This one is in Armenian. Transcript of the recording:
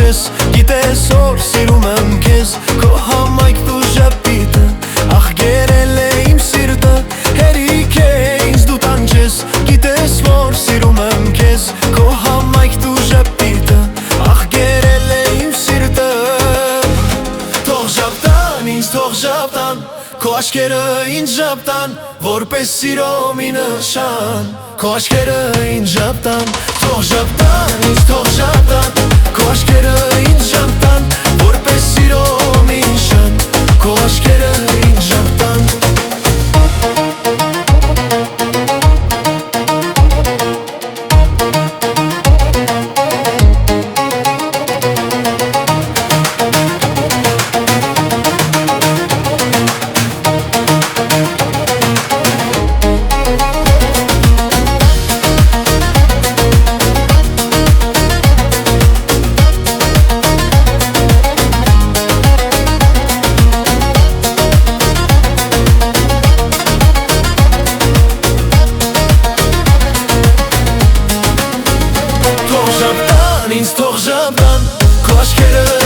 տանջես Գիտես որ սիրում եմ քեզ Քո համայնք դու ժպիտը Ախ գերել է իմ սիրտը Հերիք է ինձ դու տանջես Գիտես որ սիրում եմ քեզ Քո համայնք դու ժպիտը Ախ գերել է իմ սիրտը Թող ժապտան ինձ թող ժապտան Քո աչքերը ինձ ժապտան Որպես սիրո մի նշան Քո աչքերը ինձ ժապտան Թող ժապտան ինձ թող ժապտան Քո աչքերը ինձ ժապտան Որպես սիրո մի նշան Քո աչքերը ինձ ժապտան Ինձ թող ժապտան Քո աչքերը